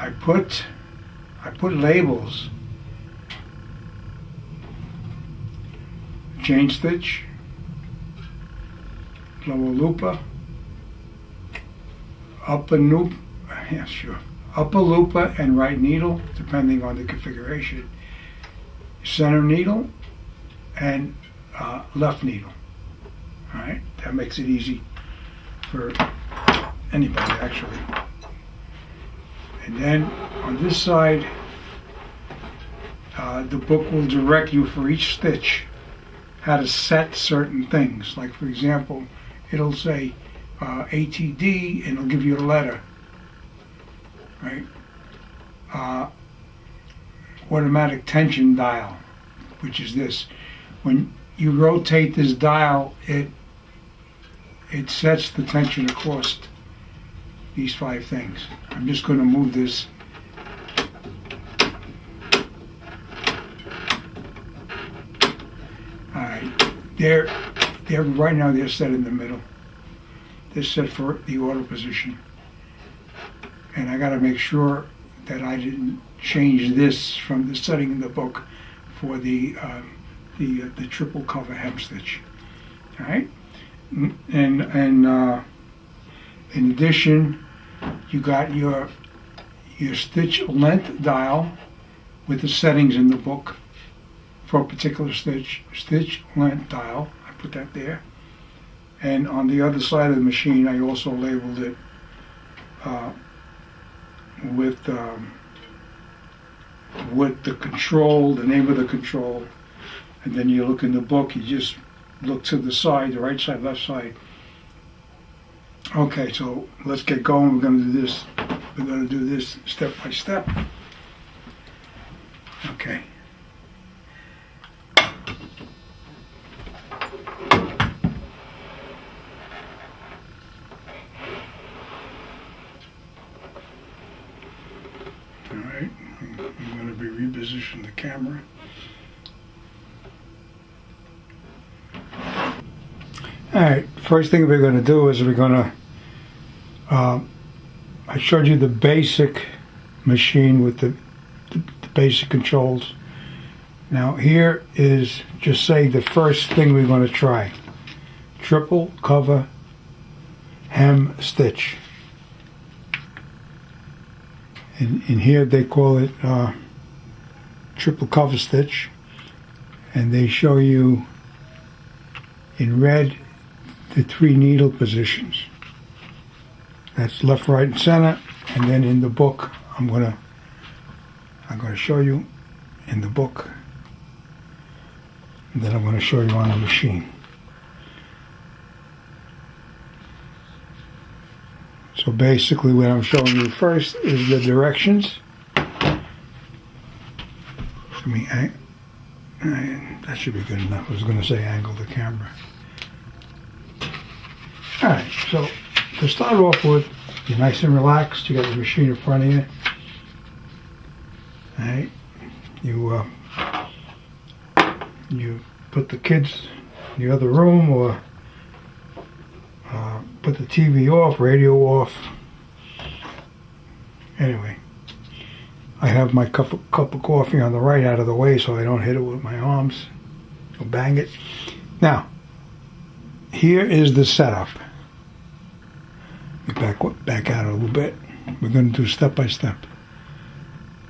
I put labels. Chain stitch, lower looper, upper loop, yeah, sure, upper looper and right needle, depending on the configuration, center needle, and left needle. All right, that makes it easy for anybody actually. And then on this side, the book will direct you for each stitch how to set certain things. Like for example, it'll say ATD and it'll give you a letter, right? Automatic tension dial, which is this. When you rotate this dial, it sets the tension across these 5 things. I'm just going to move this. They're right now they're set in the middle. They're set for the auto position. And I got to make sure that I didn't change this from the setting in the book for the triple cover hem stitch. All right. And in addition, you got your stitch length dial with the settings in the book for a particular stitch length dial. I put that there. And on the other side of the machine, I also labeled it with the control, the name of the control. And then you look in the book, you just look to the side, the right side, left side. Okay, so let's get going. We're going to do this. We're going to do this step by step. Okay. Alright, I'm going to be repositioning the camera. Alright, first thing we're going to do is we're going to, I showed you the basic machine with the basic controls. Now here is just say the first thing we're going to try. Triple cover hem stitch. In here they call it triple cover stitch, and they show you in red the 3 needle positions. That's left, right, and center. And then in the book, I'm gonna show you in the book, and then I'm going to show you on the machine. So basically what I'm showing you first is the directions. That should be good enough. I was going to say angle the camera. Alright, so to start off with, you're nice and relaxed. You got the machine in front of you. Alright, you put the kids in the other room, or put the TV off, radio off. Anyway, I have my cup of coffee on the right out of the way so I don't hit it with my arms or bang it. Now, here is the setup. Back out a little bit. We're going to do step by step.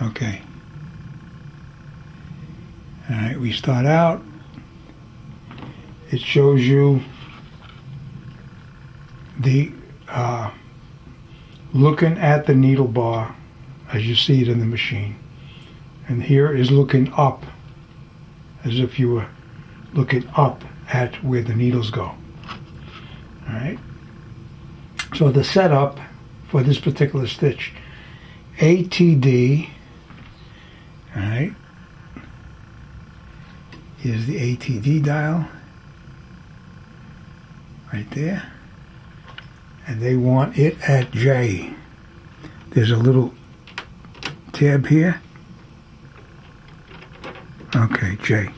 Okay. Alright, we start out. It shows you the looking at the needle bar as you see it in the machine. And here is looking up, as if you were looking up at where the needles go. Alright. So the setup for this particular stitch, ATD, alright, here's the ATD dial, right there, and they want it at J. There's a little tab here, okay, J.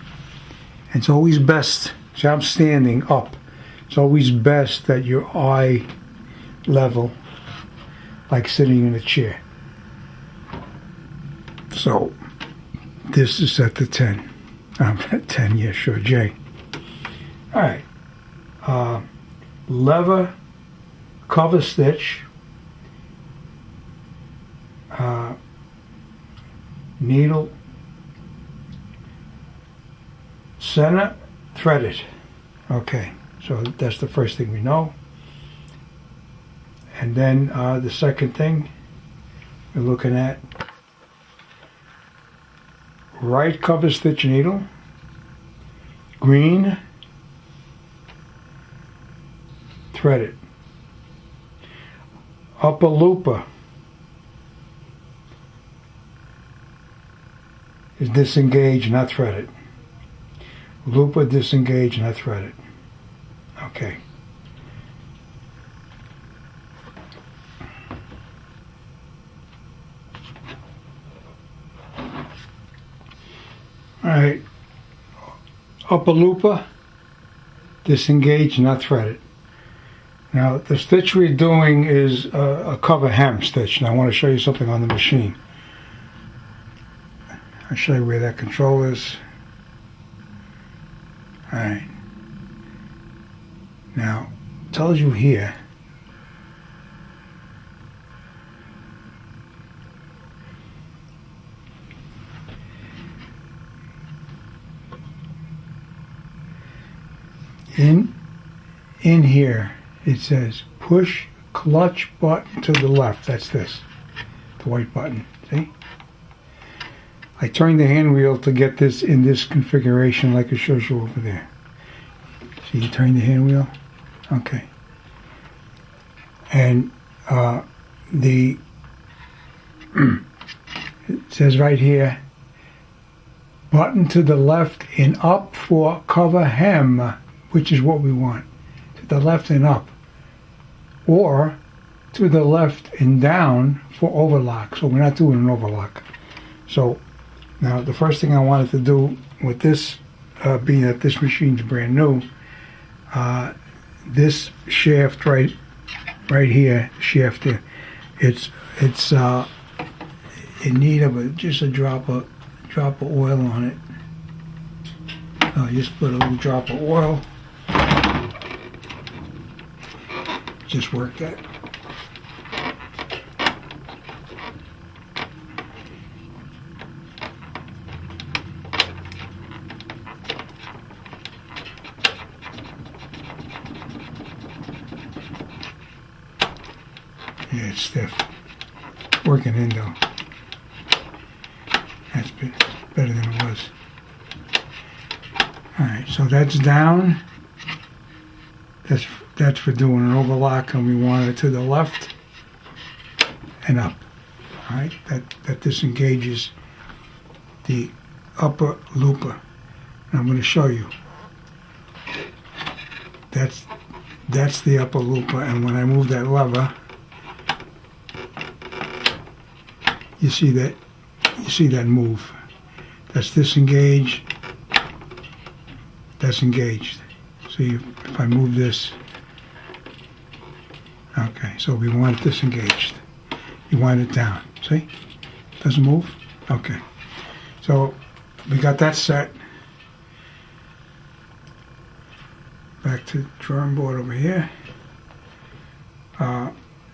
And it's always best, so I'm standing up, it's always best that your eye level, like sitting in a chair. So this is at the 10. 10, yeah, sure, J. All right. Lever, cover stitch, needle, center, threaded. Okay, so that's the first thing we know. And then the second thing we're looking at, right cover stitch needle, green, threaded. Upper looper is disengaged, not threaded. Looper disengaged, not threaded. Okay. All right. Upper looper disengaged, not threaded. Now the stitch we're doing is a cover hem stitch, and I want to show you something on the machine. I'll show you where that control is. All right. Now, it tells you here in here it says push clutch button to the left. That's this, the white button. See? I turned the hand wheel to get this in this configuration like it shows you over there. See, you turn the hand wheel? Okay. And it says right here, button to the left and up for cover hem, which is what we want. To the left and up. Or to the left and down for overlock. So we're not doing an overlock. So now the first thing I wanted to do with this, being that this machine's brand new, this shaft right here, shaft here, it's in need of just a drop of oil on it. Just put a little drop of oil. Just work that. Yeah, it's stiff. Working in though. That's better than it was. Alright, so that's down. That's for doing an overlock, and we want it to the left and up. Alright, that disengages the upper looper. And I'm going to show you. That's the upper looper, and when I move that lever, you see that move. That's disengaged. That's engaged. See, if I move this, okay, so we want it disengaged. You want it down, see? Doesn't move? Okay. So we got that set. Back to the drawing board over here.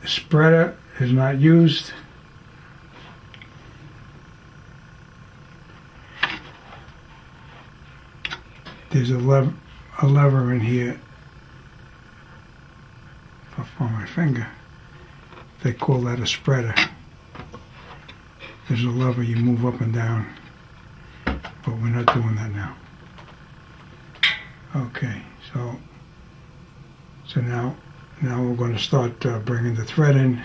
Spreader is not used. There's a lever in here for my finger. They call that a spreader. There's a lever you move up and down, but we're not doing that now. Okay, so now we're going to start bringing the thread in.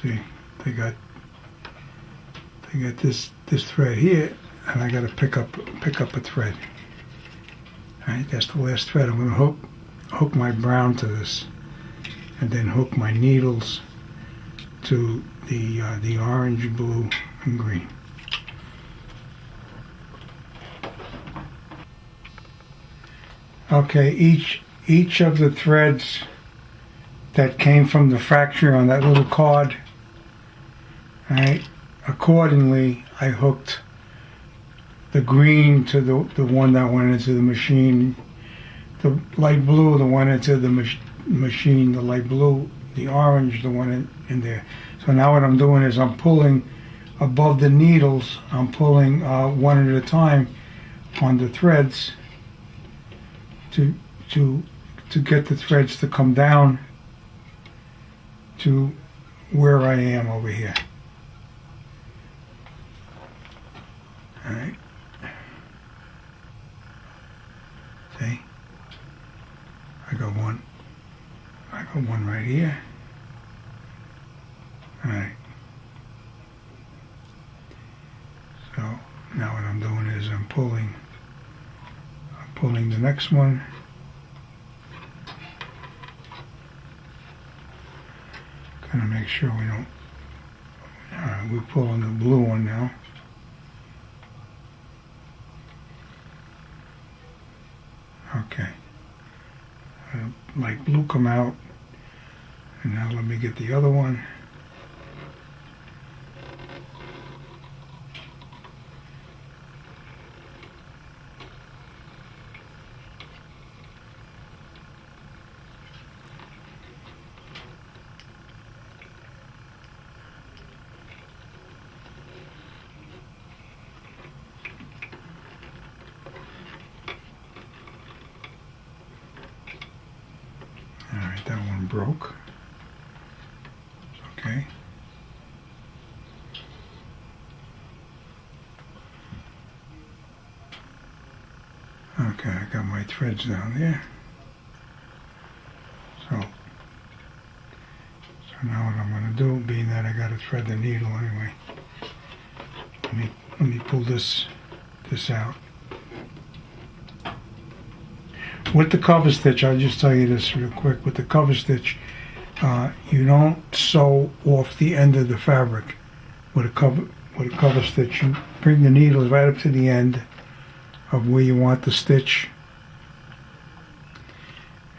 See, they got this thread here, and I got to pick up a thread. All right, that's the last thread. I'm going to hook my brown to this, and then hook my needles to the orange, blue, and green. Okay, each of the threads that came from the fracture on that little card Alright, accordingly, I hooked the green to the one that went into the machine, the light blue, the one into the machine, the light blue, the orange, the one in there. So now what I'm doing is I'm pulling above the needles, I'm pulling one at a time on the threads to get the threads to come down to where I am over here. Alright. See? I got one right here. Alright. So now what I'm doing is I'm pulling the next one. Gonna make sure we don't. Alright, we're pulling the blue one now. Okay. Light blue come out. And now let me get the other one. Alright, that one broke. Okay. Okay, I got my threads down there. So now what I'm going to do, being that I got to thread the needle anyway, let me pull this out. With the cover stitch, I'll just tell you this real quick. With the cover stitch, you don't sew off the end of the fabric. With a cover stitch, you bring the needles right up to the end of where you want the stitch,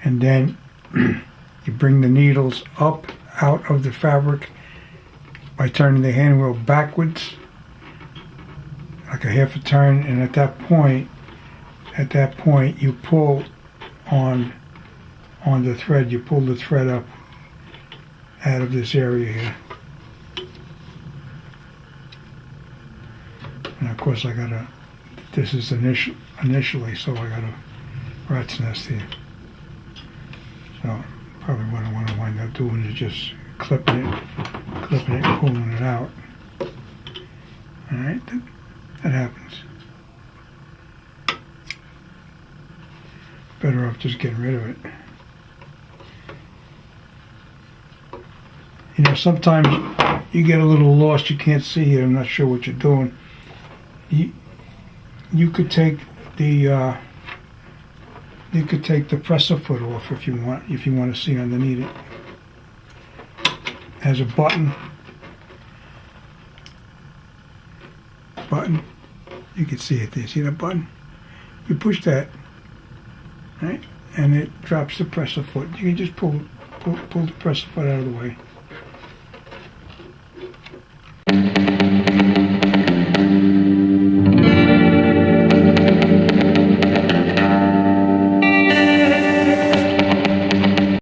and then you bring the needles up out of the fabric by turning the hand wheel backwards, like a half a turn, and at that point you pull on the thread. You pull the thread up out of this area here, and of course this is initially, so I got a rat's nest here. So probably what I want to wind up doing is just clipping it and pulling it out. Alright, that happens. Better off just getting rid of it. You know, sometimes you get a little lost, you can't see it, I'm not sure what you're doing. You could take the presser foot off if you want to see underneath it. It has a button. You can see it there. See that button? You push that, right? And it drops the presser foot. You can just pull the presser foot out of the way.